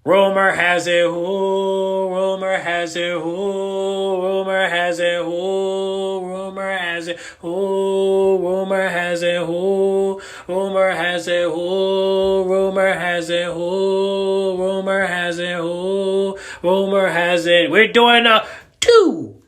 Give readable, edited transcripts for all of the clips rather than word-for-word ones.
Rumor has it who, rumor has it who, rumor has it who, rumor has it who, rumor has it who, rumor has it who, rumor has it who, rumor has it who, rumor has it. We're doing a two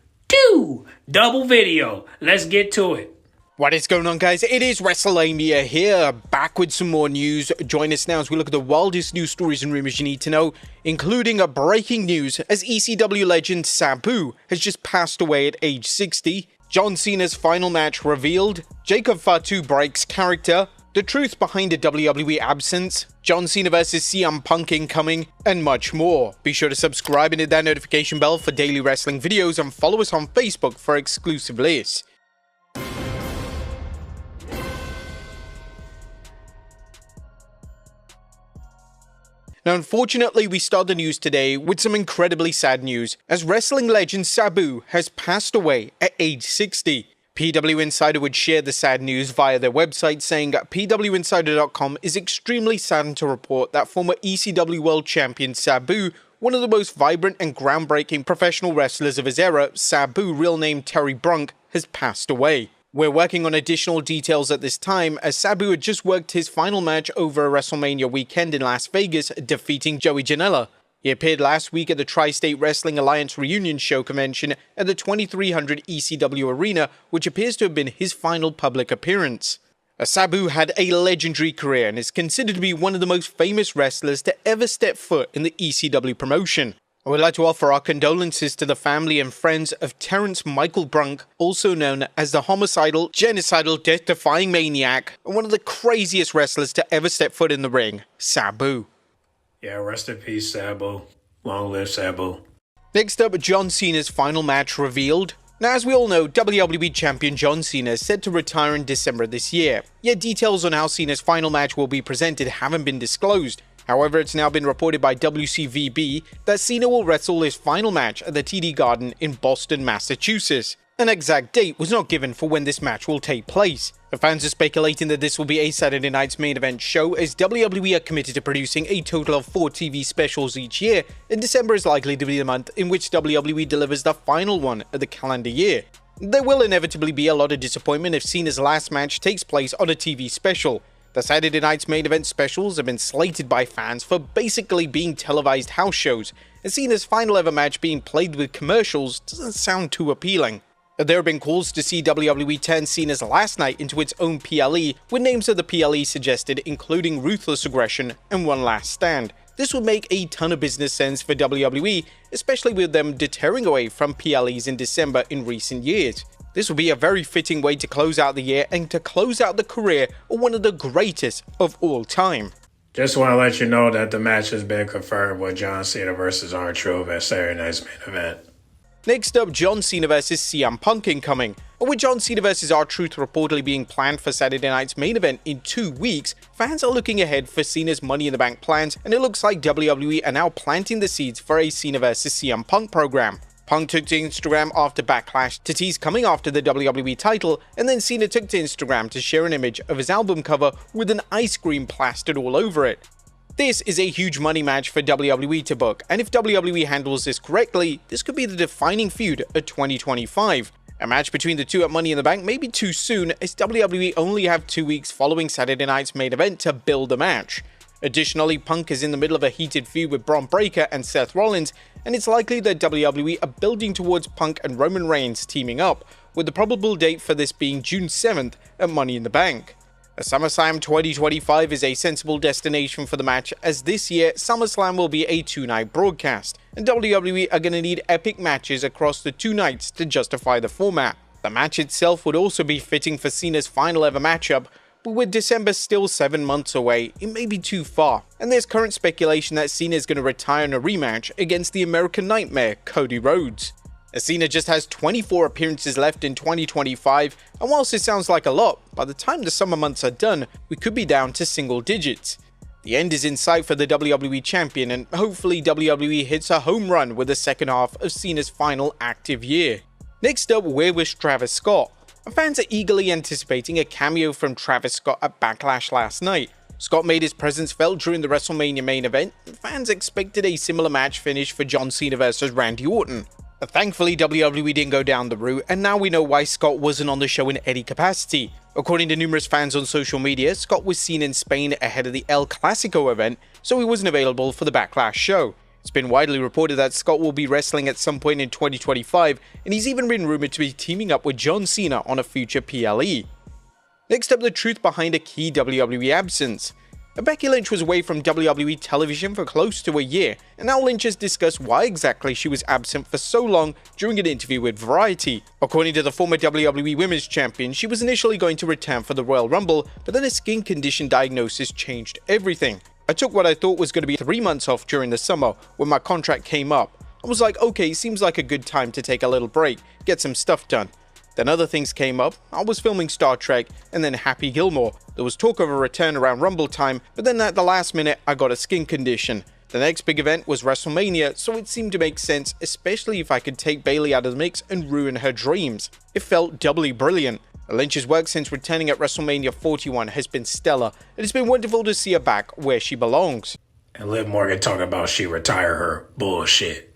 double video. Let's get to it. What is going on, guys? It is Wrestlelamia here, back with some more news. Join us now as we look at the wildest news stories and rumors you need to know, including a breaking news as ECW legend SABU has just passed away at age 60, John Cena's final match revealed, Jacob Fatu breaks character, the truth behind a WWE absence, John Cena vs CM Punk incoming, and much more. Be sure to subscribe and hit that notification bell for daily wrestling videos and follow us on Facebook for exclusive lists. Now, unfortunately, we start the news today with some incredibly sad news, as wrestling legend SABU has passed away at age 60. PW Insider would share the sad news via their website, saying PWInsider.com is extremely saddened to report that former ECW World Champion SABU, one of the most vibrant and groundbreaking professional wrestlers of his era, SABU, real name Terry Brunk, has passed away. We're working on additional details at this time, as SABU had just worked his final match over a WrestleMania weekend in Las Vegas, defeating Joey Janela. He appeared last week at the Tri-State Wrestling Alliance Reunion Show convention at the 2300 ECW Arena, which appears to have been his final public appearance. SABU had a legendary career and is considered to be one of the most famous wrestlers to ever step foot in the ECW promotion. I would like to offer our condolences to the family and friends of Terrence Michael Brunk, also known as the homicidal, genocidal, death-defying maniac, and one of the craziest wrestlers to ever step foot in the ring, SABU. Yeah, rest in peace, SABU. Long live SABU. Next up, John Cena's final match revealed. Now, as we all know, WWE Champion John Cena is set to retire in December this year, yet details on how Cena's final match will be presented haven't been disclosed. However, it's now been reported by WCVB that Cena will wrestle his final match at the TD Garden in Boston, Massachusetts. An exact date was not given for when this match will take place. The fans are speculating that this will be a Saturday night's main event show, as WWE are committed to producing a total of 4 TV specials each year, and December is likely to be the month in which WWE delivers the final one of the calendar year. There will inevitably be a lot of disappointment if Cena's last match takes place on a TV special. The Saturday night's main event specials have been slated by fans for basically being televised house shows, and Cena's final ever match being played with commercials doesn't sound too appealing. There have been calls to see WWE turn Cena's last night into its own PLE, with names of the PLE suggested including Ruthless Aggression and One Last Stand. This would make a ton of business sense for WWE, especially with them deterring away from PLEs in December in recent years. This would be a very fitting way to close out the year and to close out the career of one of the greatest of all time. Just want to let you know that the match has been confirmed with John Cena vs R-Truth at Saturday night's main event. Next up, John Cena vs CM Punk incoming. And with John Cena vs R-Truth reportedly being planned for Saturday night's main event in 2 weeks, fans are looking ahead for Cena's Money in the Bank plans, and it looks like WWE are now planting the seeds for a Cena vs CM Punk program. Punk took to Instagram after Backlash to tease coming after the WWE title, and then Cena took to Instagram to share an image of his album cover with an ice cream plastered all over it. This is a huge money match for WWE to book, and if WWE handles this correctly, this could be the defining feud of 2025. A match between the two at Money in the Bank may be too soon, as WWE only have 2 weeks following Saturday night's main event to build a match. Additionally, Punk is in the middle of a heated feud with Bron Breakker and Seth Rollins, and it's likely that WWE are building towards Punk and Roman Reigns teaming up, with the probable date for this being June 7th at Money in the Bank. SummerSlam 2025 is a sensible destination for the match, as this year SummerSlam will be a 2-night broadcast, and WWE are going to need epic matches across the 2 nights to justify the format. The match itself would also be fitting for Cena's final ever matchup, but with December still 7 months away, it may be too far, and there's current speculation that Cena is going to retire in a rematch against the American Nightmare, Cody Rhodes. Cena just has 24 appearances left in 2025, and whilst it sounds like a lot, by the time the summer months are done, we could be down to single digits. The end is in sight for the WWE Champion, and hopefully WWE hits a home run with the second half of Cena's final active year. Next up, we're with Travis Scott. Fans are eagerly anticipating a cameo from Travis Scott at Backlash last night. Scott made his presence felt during the WrestleMania main event, and fans expected a similar match finish for John Cena versus Randy Orton. But thankfully, WWE didn't go down the route, and now we know why Scott wasn't on the show in any capacity. According to numerous fans on social media, Scott was seen in Spain ahead of the El Clasico event, so he wasn't available for the Backlash show. It's been widely reported that Scott will be wrestling at some point in 2025, and he's even been rumored to be teaming up with John Cena on a future PLE. Next up, the truth behind a key WWE absence. Becky Lynch was away from WWE television for close to a year, and now Lynch has discussed why exactly she was absent for so long during an interview with Variety. According to the former WWE Women's Champion, she was initially going to return for the Royal Rumble, but then a skin condition diagnosis changed everything. I took what I thought was going to be 3 months off during the summer when my contract came up. I was like, okay, seems like a good time to take a little break, get some stuff done. Then other things came up. I was filming Star Trek and then Happy Gilmore. There was talk of a return around Rumble time, but then at the last minute I got a skin condition. The next big event was Wrestlemania, so it seemed to make sense, especially if I could take Bayley out of the mix and ruin her dreams. It felt doubly brilliant. Lynch's work since returning at WrestleMania 41 has been stellar, and it's been wonderful to see her back where she belongs. And Liv Morgan talking about she retire her bullshit.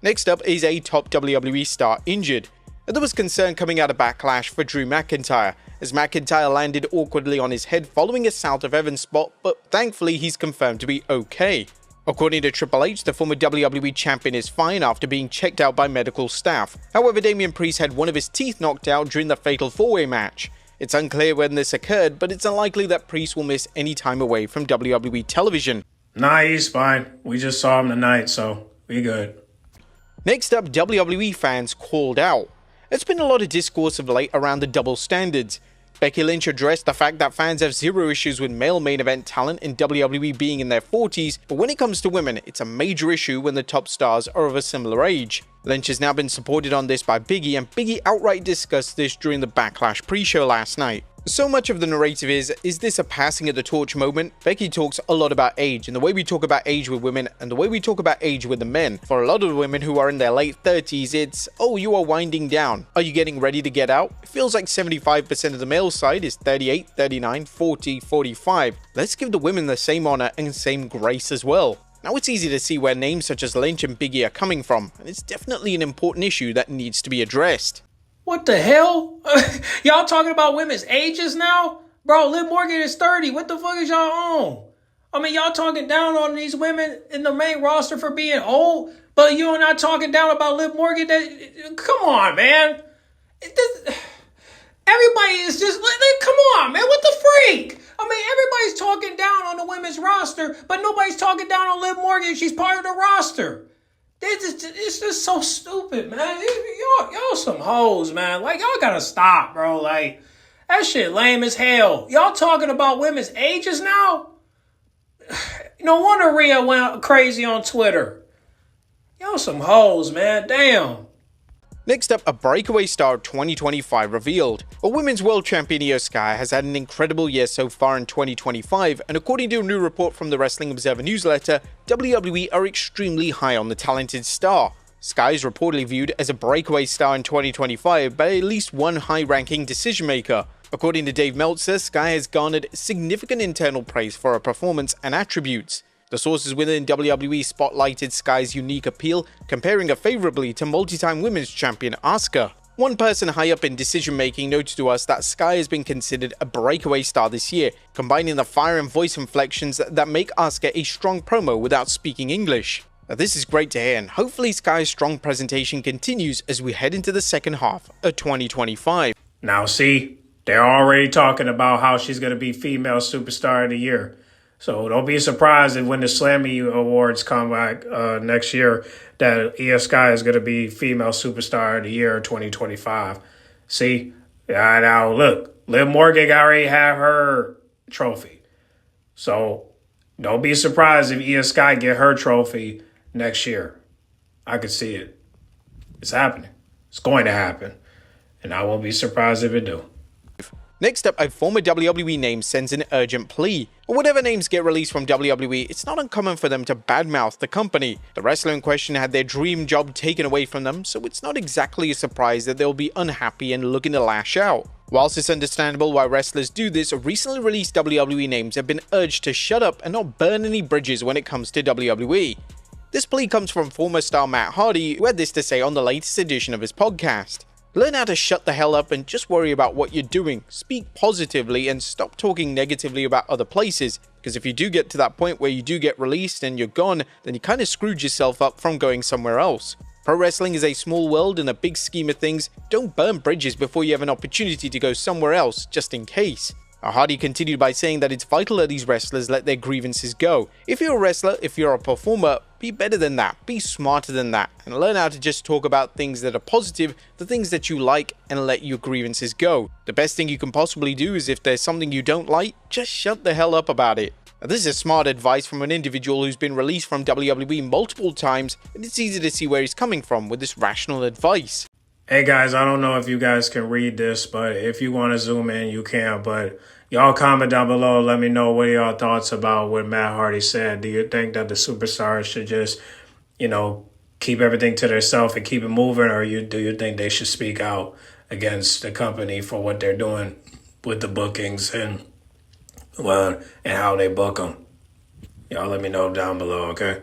Next up is a top WWE star injured. There was concern coming out of Backlash for Drew McIntyre, as McIntyre landed awkwardly on his head following a South of Heaven spot, but thankfully he's confirmed to be okay. According to Triple H, the former WWE champion is fine after being checked out by medical staff. However, Damian Priest had one of his teeth knocked out during the Fatal 4-Way match. It's unclear when this occurred, but it's unlikely that Priest will miss any time away from WWE television. Nah, he's fine. We just saw him tonight, so we good. Next up, WWE fans called out. There's been a lot of discourse of late around the double standards. Becky Lynch addressed the fact that fans have zero issues with male main event talent in WWE being in their 40s, but when it comes to women, it's a major issue when the top stars are of a similar age. Lynch has now been supported on this by Biggie, and Biggie outright discussed this during the Backlash pre-show last night. So much of the narrative is this a passing of the torch moment? Becky talks a lot about age, and the way we talk about age with women and the way we talk about age with the men. For a lot of the women who are in their late 30s, it's, oh, you are winding down. Are you getting ready to get out? It feels like 75% of the male side is 38, 39, 40, 45. Let's give the women the same honor and same grace as well. Now, it's easy to see where names such as Lynch and Biggie are coming from, and it's definitely an important issue that needs to be addressed. What the hell? Y'all talking about women's ages now? Bro, Liv Morgan is 30. What the fuck is y'all on? I mean, y'all talking down on these women in the main roster for being old, but you're not talking down about Liv Morgan. Come on, man. Everybody is just, come on, man. What the freak? I mean, everybody's talking down on the women's roster, but nobody's talking down on Liv Morgan. She's part of the roster. It's just so stupid, man. Y'all some hoes, man. Like, y'all gotta stop, bro. Like, that shit lame as hell. Y'all talking about women's ages now? No wonder Rhea went crazy on Twitter. Y'all some hoes, man. Damn. Next up, a breakaway star of 2025 revealed. A women's world champion Io Sky has had an incredible year so far in 2025, and according to a new report from the Wrestling Observer newsletter, WWE are extremely high on the talented star. Sky is reportedly viewed as a breakaway star in 2025 by at least one high-ranking decision-maker. According to Dave Meltzer, Sky has garnered significant internal praise for her performance and attributes. The sources within WWE spotlighted Sky's unique appeal, comparing her favorably to multi-time women's champion Asuka. One person high up in decision-making noted to us that Sky has been considered a breakaway star this year, combining the fire and voice inflections that make Asuka a strong promo without speaking English. Now, this is great to hear, and hopefully Sky's strong presentation continues as we head into the second half of 2025. Now see, they're already talking about how she's going to be female superstar of the year. So don't be surprised if when the Slammy Awards come back next year that Io Sky is going to be female superstar of the year 2025. See, now look, Liv Morgan already have her trophy. So don't be surprised if Io Sky get her trophy next year. I could see it. It's happening. It's going to happen. And I won't be surprised if it do. Next up, a former WWE name sends an urgent plea. Whatever names get released from WWE, it's not uncommon for them to badmouth the company. The wrestler in question had their dream job taken away from them, so it's not exactly a surprise that they'll be unhappy and looking to lash out. Whilst it's understandable why wrestlers do this, recently released WWE names have been urged to shut up and not burn any bridges when it comes to WWE. This plea comes from former star Matt Hardy, who had this to say on the latest edition of his podcast. Learn how to shut the hell up and just worry about what you're doing, speak positively and stop talking negatively about other places, because if you do get to that point where you do get released and you're gone, then you kind of screwed yourself up from going somewhere else. Pro wrestling is a small world in a big scheme of things. Don't burn bridges before you have an opportunity to go somewhere else, just in case. Hardy continued by saying that it's vital that these wrestlers let their grievances go. If you're a wrestler, if you're a performer, be better than that, be smarter than that, and learn how to just talk about things that are positive, the things that you like, and let your grievances go. The best thing you can possibly do is if there's something you don't like, just shut the hell up about it. Now, this is smart advice from an individual who's been released from WWE multiple times, and it's easy to see where he's coming from with this rational advice. Hey guys, I don't know if you guys can read this, but if you want to zoom in, you can. But y'all comment down below. Let me know what are y'all thoughts about what Matt Hardy said. Do you think that the superstars should just, keep everything to themselves and keep it moving, or do you think they should speak out against the company for what they're doing with the bookings and how they book them? Y'all let me know down below, okay?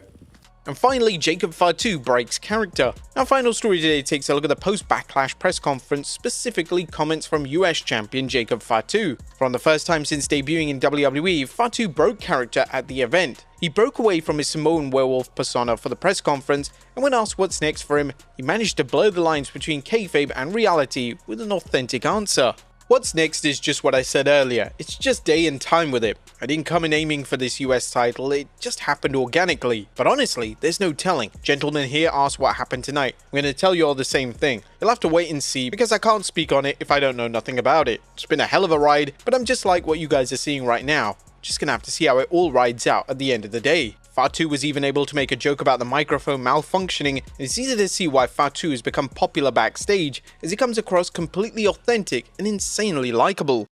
And finally, Jacob Fatu breaks character. Our final story today takes a look at the post-Backlash press conference, specifically comments from US champion Jacob Fatu. For the first time since debuting in WWE, Fatu broke character at the event. He broke away from his Samoan werewolf persona for the press conference, and when asked what's next for him, he managed to blur the lines between kayfabe and reality with an authentic answer. What's next is just what I said earlier, it's just day and time with it. I didn't come in aiming for this US title, it just happened organically. But honestly, there's no telling. Gentlemen here asked what happened tonight. I'm going to tell you all the same thing. You'll have to wait and see because I can't speak on it if I don't know nothing about it. It's been a hell of a ride, but I'm just like what you guys are seeing right now. Just gonna have to see how it all rides out at the end of the day. Fatu was even able to make a joke about the microphone malfunctioning, and it's easy to see why Fatu has become popular backstage, as he comes across completely authentic and insanely likable.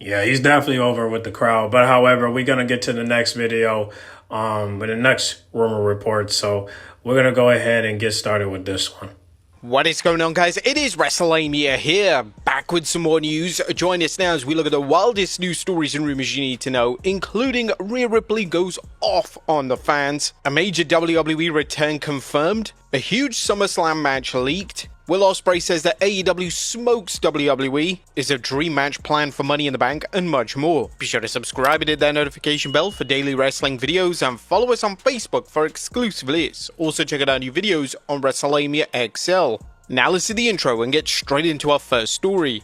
Yeah, he's definitely over with the crowd. But however, we're going to get to the next video with the next rumor report. So we're going to go ahead and get started with this one. What is going on, guys? It is Wrestlelamia here, back with some more news. Join us now as we look at the wildest news stories and rumors you need to know, including Rhea Ripley goes off on the fans, a major WWE return confirmed, a huge SummerSlam match leaked, Will Ospreay says that AEW smokes WWE, is a dream match planned for Money in the Bank, and much more. Be sure to subscribe and hit that notification bell for daily wrestling videos, and follow us on Facebook for exclusive lists. Also check out our new videos on Wrestlelamia XL. Now let's do the intro and get straight into our first story.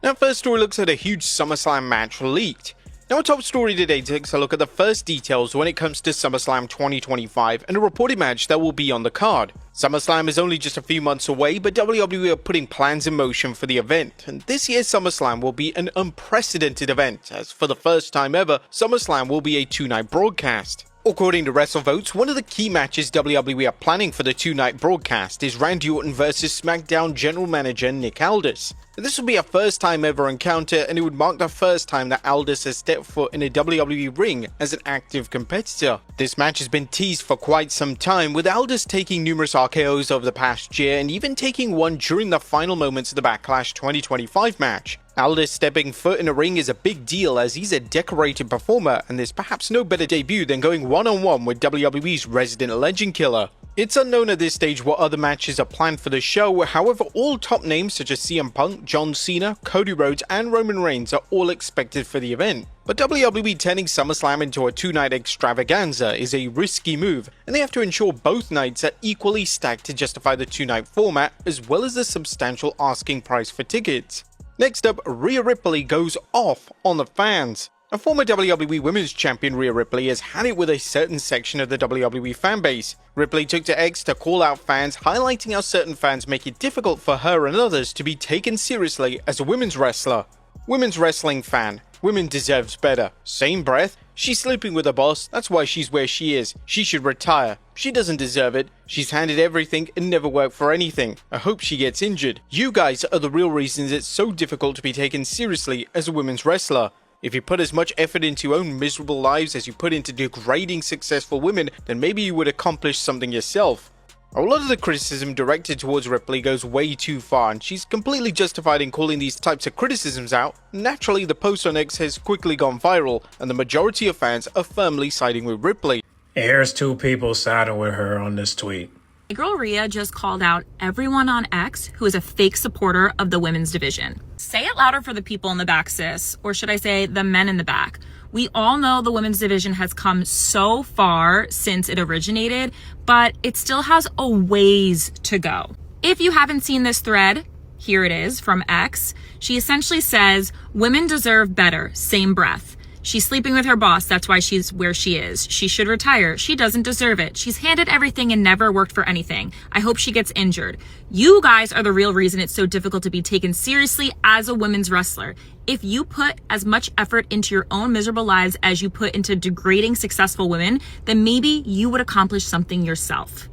Now, first story looks at a huge SummerSlam match leaked. Now, our top story today takes a look at the first details when it comes to SummerSlam 2025 and a reported match that will be on the card. SummerSlam is only just a few months away, but WWE are putting plans in motion for the event, and this year's SummerSlam will be an unprecedented event, as for the first time ever, SummerSlam will be a two-night broadcast. According to WrestleVotes, one of the key matches WWE are planning for the two-night broadcast is Randy Orton vs SmackDown General Manager Nick Aldis. This will be a first-time ever encounter, and it would mark the first time that Aldis has stepped foot in a WWE ring as an active competitor. This match has been teased for quite some time, with Aldis taking numerous RKOs over the past year and even taking one during the final moments of the Backlash 2025 match. Aldis stepping foot in a ring is a big deal as he's a decorated performer, and there's perhaps no better debut than going one-on-one with WWE's resident legend killer. It's unknown at this stage what other matches are planned for the show, however all top names such as CM Punk, John Cena, Cody Rhodes and Roman Reigns are all expected for the event. But WWE turning SummerSlam into a two-night extravaganza is a risky move, and they have to ensure both nights are equally stacked to justify the two-night format, as well as the substantial asking price for tickets. Next up, Rhea Ripley goes off on the fans. A former WWE Women's Champion Rhea Ripley has had it with a certain section of the WWE fanbase. Ripley took to X to call out fans, highlighting how certain fans make it difficult for her and others to be taken seriously as a women's wrestler. Women's wrestling fan. Women deserves better. Same breath. She's sleeping with her boss, that's why she's where she is. She should retire. She doesn't deserve it. She's handed everything and never worked for anything. I hope she gets injured. You guys are the real reasons it's so difficult to be taken seriously as a women's wrestler. If you put as much effort into your own miserable lives as you put into degrading successful women, then maybe you would accomplish something yourself. A lot of the criticism directed towards Ripley goes way too far, and she's completely justified in calling these types of criticisms out. Naturally, the post on X has quickly gone viral, and the majority of fans are firmly siding with Ripley. Here's two people siding with her on this tweet. Girl Rhea just called out everyone on X who is a fake supporter of the women's division. Say it louder for the people in the back, sis. Or should I say the men in the back? We all know the women's division has come so far since it originated, but it still has a ways to go. If you haven't seen this thread, here it is from X. She essentially says, women deserve better, same breath. She's sleeping with her boss, that's why she's where she is. She should retire. She doesn't deserve it. She's handed everything and never worked for anything. I hope she gets injured. You guys are the real reason it's so difficult to be taken seriously as a women's wrestler. If you put as much effort into your own miserable lives as you put into degrading successful women, then maybe you would accomplish something yourself.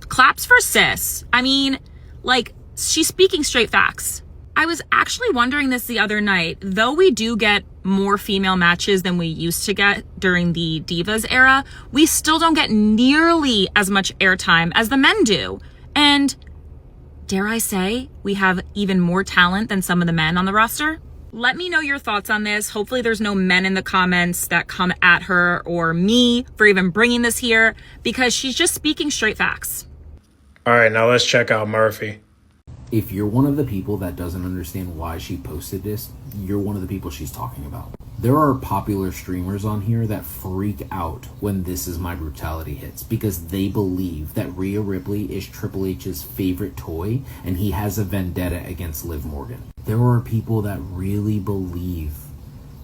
Claps for sis. I mean, she's speaking straight facts. I was actually wondering this the other night. Though we do get more female matches than we used to get during the Divas era, we still don't get nearly as much airtime as the men do. And dare I say, we have even more talent than some of the men on the roster? Let me know your thoughts on this. Hopefully there's no men in the comments that come at her or me for even bringing this here, because she's just speaking straight facts. All right, now let's check out Murphy. If you're one of the people that doesn't understand why she posted this, you're one of the people she's talking about. There are popular streamers on here that freak out when This Is My Brutality hits because they believe that Rhea Ripley is Triple H's favorite toy and he has a vendetta against Liv Morgan. There are people that really believe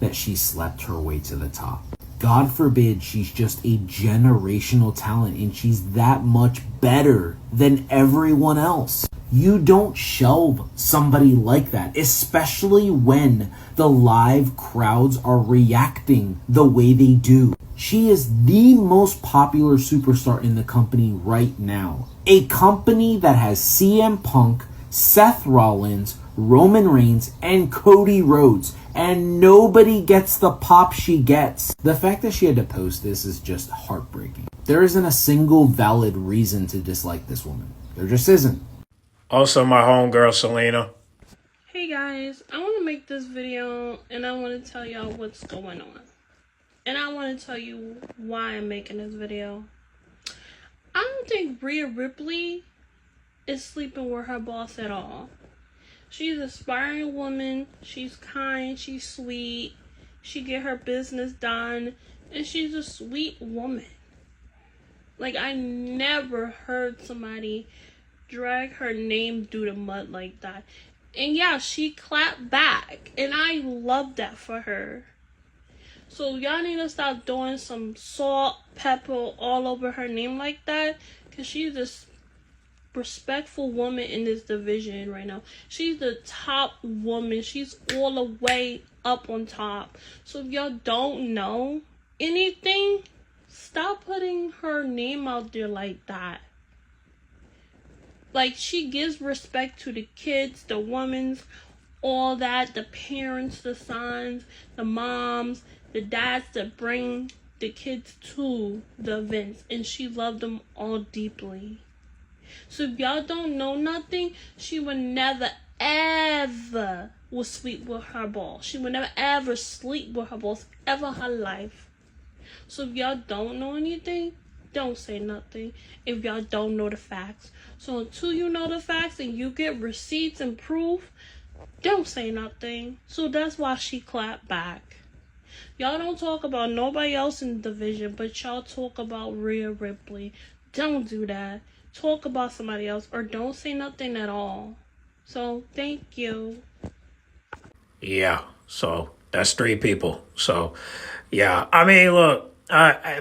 that she slept her way to the top. God forbid she's just a generational talent and she's that much better than everyone else. You don't shelve somebody like that, especially when the live crowds are reacting the way they do. She is the most popular superstar in the company right now. A company that has CM Punk, Seth Rollins, Roman Reigns, and Cody Rhodes, and nobody gets the pop she gets. The fact that she had to post this is just heartbreaking. There isn't a single valid reason to dislike this woman. There just isn't. Also, my homegirl, Selena. Hey guys, I want to make this video and I want to tell y'all what's going on. And I want to tell you why I'm making this video. I don't think Rhea Ripley is sleeping with her boss at all. She's an aspiring woman, she's kind, she's sweet, she get her business done, and she's a sweet woman. I never heard somebody drag her name through the mud like that. And yeah, she clapped back, and I love that for her. So y'all need to stop doing some salt, pepper all over her name like that, because she's a respectful woman in this division right now. She's the top woman. She's all the way up on top. So if y'all don't know anything, stop putting her name out there like that. She gives respect to the kids, the women's, all that, the parents, the sons, the moms, the dads that bring the kids to the events, and she loved them all deeply. So if y'all don't know nothing, she would never ever will sleep with her boss. She would never ever sleep with her boss ever in her life. So if y'all don't know anything, don't say nothing if y'all don't know the facts. So until you know the facts and you get receipts and proof, don't say nothing. So that's why she clapped back. Y'all don't talk about nobody else in the division, but y'all talk about Rhea Ripley. Don't do that. Talk about somebody else or don't say nothing at all. So thank you. Yeah, so that's three people. So, yeah, I mean, look.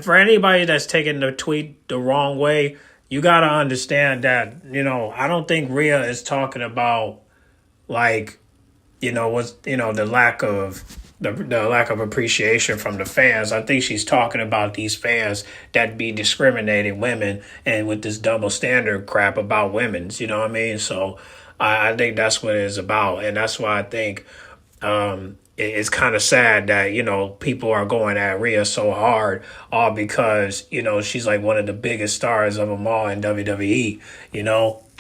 For anybody that's taking the tweet the wrong way, you got to understand that, I don't think Rhea is talking about the lack of appreciation from the fans. I think she's talking about these fans that be discriminating women and with this double standard crap about women's, you know what I mean? So I think that's what it is about. And that's why I think, it's kind of sad that, people are going at Rhea so hard, all because, she's like one of the biggest stars of them all in WWE.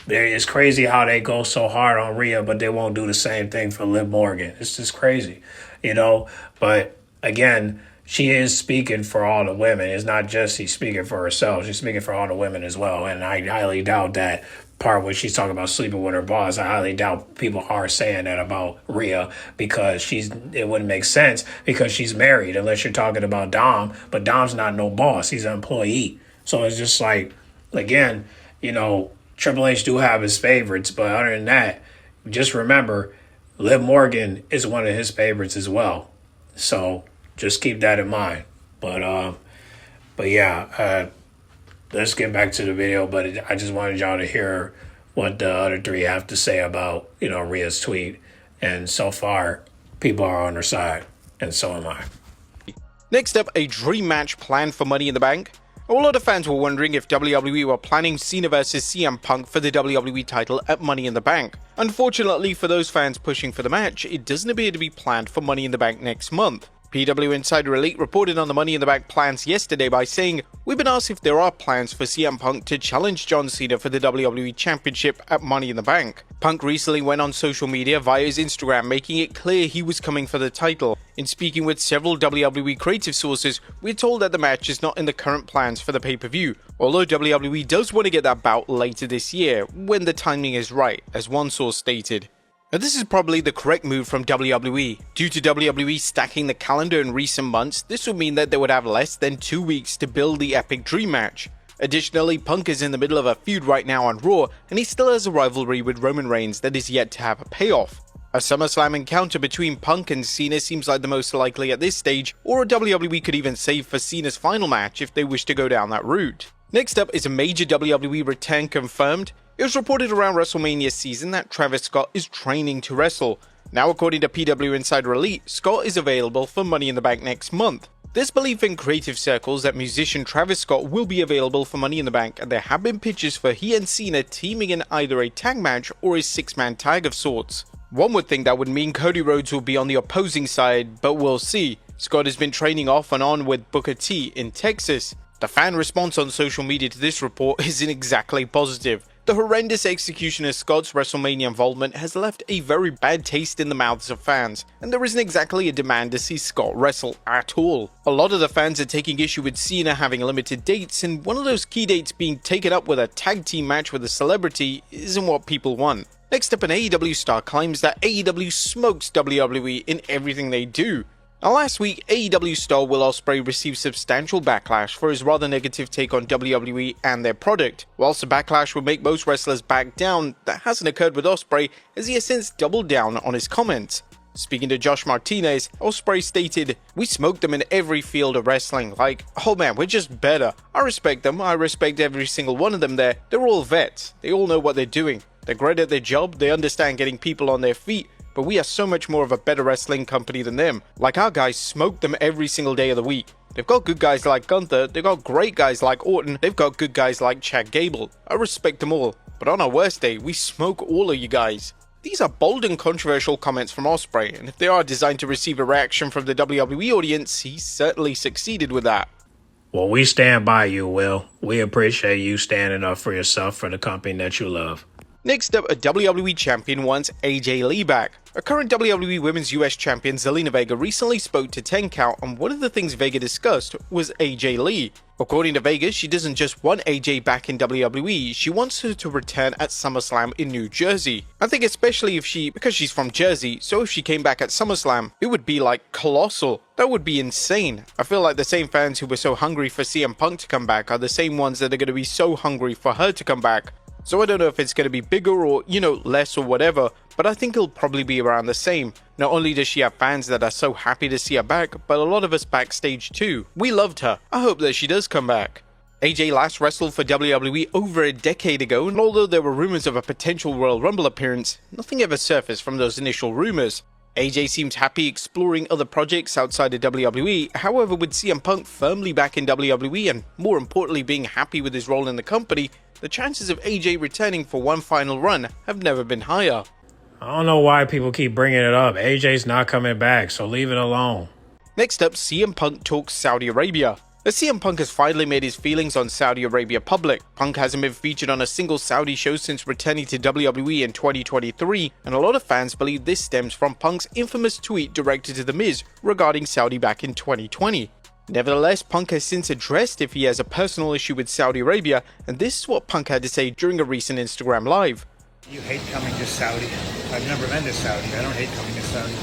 It's crazy how they go so hard on Rhea, but they won't do the same thing for Liv Morgan. It's just crazy, But again, she is speaking for all the women. It's not just she's speaking for herself. She's speaking for all the women as well. And I highly doubt that part where she's talking about sleeping with her boss. I highly doubt people are saying that about Rhea, because it wouldn't make sense, because she's married, unless you're talking about Dom. But Dom's not no boss. He's an employee. So it's just like, again, Triple H do have his favorites. But other than that, just remember, Liv Morgan is one of his favorites as well. So just keep that in mind. But yeah, let's get back to the video. But I just wanted y'all to hear what the other three have to say about, Rhea's tweet. And so far, people are on her side, and so am I. Next up, a dream match planned for Money in the Bank. A lot of fans were wondering if WWE were planning Cena vs CM Punk for the WWE title at Money in the Bank. Unfortunately for those fans pushing for the match, it doesn't appear to be planned for Money in the Bank next month. PW Insider Elite reported on the Money in the Bank plans yesterday by saying, "We've been asked if there are plans for CM Punk to challenge John Cena for the WWE Championship at Money in the Bank." Punk recently went on social media via his Instagram, making it clear he was coming for the title. In speaking with several WWE creative sources, we're told that the match is not in the current plans for the pay-per-view, although WWE does want to get that bout later this year, when the timing is right, as one source stated. Now, this is probably the correct move from WWE. Due to WWE stacking the calendar in recent months, this would mean that they would have less than 2 weeks to build the epic dream match. Additionally, Punk is in the middle of a feud right now on Raw, and he still has a rivalry with Roman Reigns that is yet to have a payoff. A SummerSlam encounter between Punk and Cena seems like the most likely at this stage, or WWE could even save for Cena's final match if they wish to go down that route. Next up is a major WWE return confirmed. It was reported around Wrestlemania season that Travis Scott is training to wrestle. Now, according to PW Insider Elite, Scott is available for Money in the Bank next month. There's belief in creative circles that musician Travis Scott will be available for Money in the Bank, and there have been pitches for he and Cena teaming in either a tag match or a six-man tag of sorts. One would think that would mean Cody Rhodes will be on the opposing side, but we'll see. Scott has been training off and on with Booker T in Texas. The fan response on social media to this report isn't exactly positive. The horrendous execution of Scott's WrestleMania involvement has left a very bad taste in the mouths of fans, and there isn't exactly a demand to see Scott wrestle at all. A lot of the fans are taking issue with Cena having limited dates, and one of those key dates being taken up with a tag team match with a celebrity isn't what people want. Next up, an AEW star claims that AEW smokes WWE in everything they do. Now, last week, AEW star Will Ospreay received substantial backlash for his rather negative take on WWE and their product. Whilst the backlash would make most wrestlers back down, that hasn't occurred with Ospreay, as he has since doubled down on his comments. Speaking to Josh Martinez, Ospreay stated, "We smoke them in every field of wrestling, like, oh man, we're just better. I respect them, I respect every single one of them there. They're all vets, they all know what they're doing. They're great at their job, they understand getting people on their feet. But we are so much more of a better wrestling company than them. Like, our guys smoke them every single day of the week. They've got good guys like Gunther, they've got great guys like Orton, they've got good guys like Chad Gable. I respect them all. But on our worst day, we smoke all of you guys." These are bold and controversial comments from Ospreay, and if they are designed to receive a reaction from the WWE audience, he certainly succeeded with that. Well, we stand by you, Will. We appreciate you standing up for yourself, for the company that you love. Next up, a WWE champion wants AJ Lee back. A current WWE Women's US Champion, Zelina Vega, recently spoke to 10 Count, and one of the things Vega discussed was AJ Lee. According to Vega, she doesn't just want AJ back in WWE, she wants her to return at SummerSlam in New Jersey. I think especially because she's from Jersey, so if she came back at SummerSlam, it would be like colossal. That would be insane. I feel like the same fans who were so hungry for CM Punk to come back are the same ones that are going to be so hungry for her to come back. So I don't know if it's going to be bigger or, less or whatever, but I think it'll probably be around the same. Not only does she have fans that are so happy to see her back, but a lot of us backstage too. We loved her. I hope that she does come back. AJ last wrestled for WWE over a decade ago, and although there were rumors of a potential Royal Rumble appearance, nothing ever surfaced from those initial rumors. AJ seems happy exploring other projects outside of WWE, however, with CM Punk firmly back in WWE and more importantly being happy with his role in the company, the chances of AJ returning for one final run have never been higher. I don't know why people keep bringing it up. AJ's not coming back, so leave it alone. Next up, CM Punk talks Saudi Arabia. As CM Punk has finally made his feelings on Saudi Arabia public, Punk hasn't been featured on a single Saudi show since returning to WWE in 2023, and a lot of fans believe this stems from Punk's infamous tweet directed to The Miz regarding Saudi back in 2020. Nevertheless, Punk has since addressed if he has a personal issue with Saudi Arabia, and this is what Punk had to say during a recent Instagram Live. You hate coming to Saudi. I've never been to Saudi. I don't hate coming to Saudi.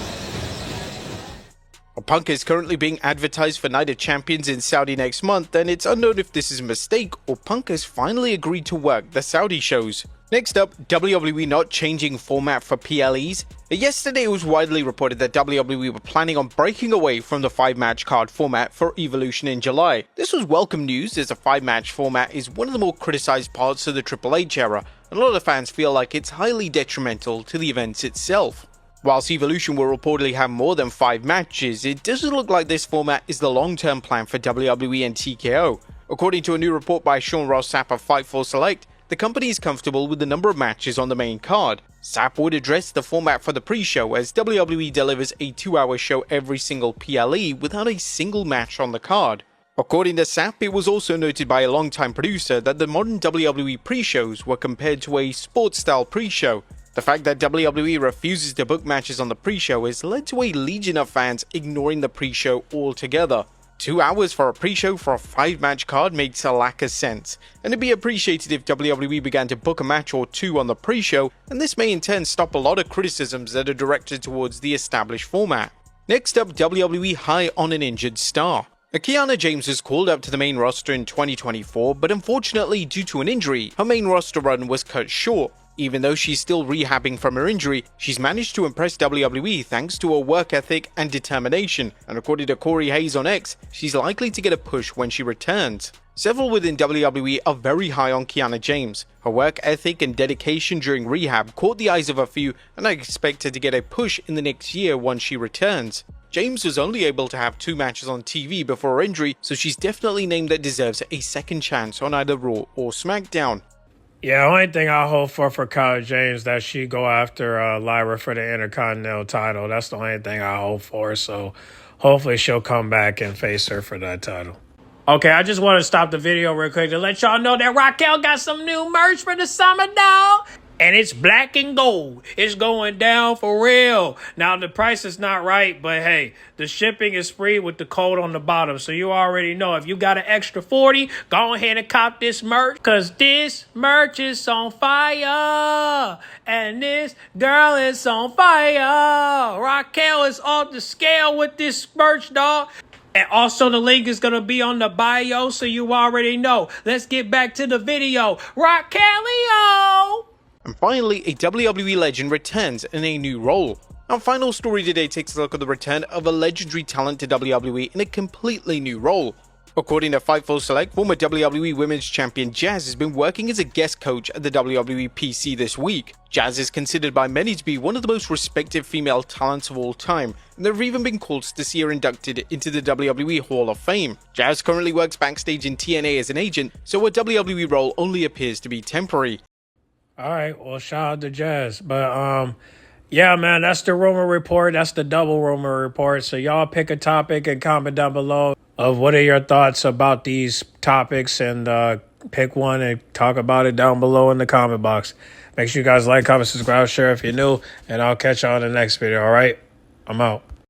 Punk is currently being advertised for Night of Champions in Saudi next month, and it's unknown if this is a mistake or Punk has finally agreed to work the Saudi shows. Next up, WWE not changing format for PLEs. Yesterday it was widely reported that WWE were planning on breaking away from the 5-match card format for Evolution in July. This was welcome news, as the 5-match format is one of the more criticized parts of the Triple H era, and a lot of fans feel like it's highly detrimental to the events itself. Whilst Evolution will reportedly have more than 5 matches, it doesn't look like this format is the long-term plan for WWE and TKO. According to a new report by Sean Ross Sapp of Fightful Select, the company is comfortable with the number of matches on the main card. Sapp would address the format for the pre-show, as WWE delivers a 2-hour show every single PLE without a single match on the card. According to Sapp, it was also noted by a longtime producer that the modern WWE pre-shows were compared to a sports-style pre-show. The fact that WWE refuses to book matches on the pre-show has led to a legion of fans ignoring the pre-show altogether. 2 hours for a pre-show for a 5-match card makes a lack of sense, and it'd be appreciated if WWE began to book a match or 2 on the pre-show, and this may in turn stop a lot of criticisms that are directed towards the established format. Next up, WWE high on an injured star. Kiana James was called up to the main roster in 2024, but unfortunately due to an injury, her main roster run was cut short. Even though she's still rehabbing from her injury, she's managed to impress WWE thanks to her work ethic and determination, and according to Corey Hayes on X, she's likely to get a push when she returns. Several within WWE are very high on Kiana James. Her work ethic and dedication during rehab caught the eyes of a few, and I expect her to get a push in the next year once she returns. James was only able to have 2 matches on TV before her injury, so she's definitely a name that deserves a second chance on either Raw or SmackDown. Yeah, the only thing I hope for Kyla James that she go after Lyra for the Intercontinental title. That's the only thing I hope for. So hopefully she'll come back and face her for that title. Okay, I just want to stop the video real quick to let y'all know that Raquel got some new merch for the summer, dog. And it's black and gold. It's going down for real. Now, the price is not right, but hey, the shipping is free with the code on the bottom. So you already know, if you got an extra 40, go ahead and cop this merch. Because this merch is on fire. And this girl is on fire. Raquel is off the scale with this merch, dog. And also the link is going to be on the bio, so you already know. Let's get back to the video. Raquelio! And finally, a WWE legend returns in a new role. Our final story today takes a look at the return of a legendary talent to WWE in a completely new role. According to Fightful Select, former WWE Women's Champion Jazz has been working as a guest coach at the WWE PC this week. Jazz is considered by many to be one of the most respected female talents of all time, and there have even been calls to see her inducted into the WWE Hall of Fame. Jazz currently works backstage in TNA as an agent, so her WWE role only appears to be temporary. All right, well, shout out to Jazz. But, yeah, man, that's the rumor report. That's the double rumor report. So y'all pick a topic and comment down below of what are your thoughts about these topics, and pick one and talk about it down below in the comment box. Make sure you guys like, comment, subscribe, share if you're new, and I'll catch y'all in the next video, all right? I'm out.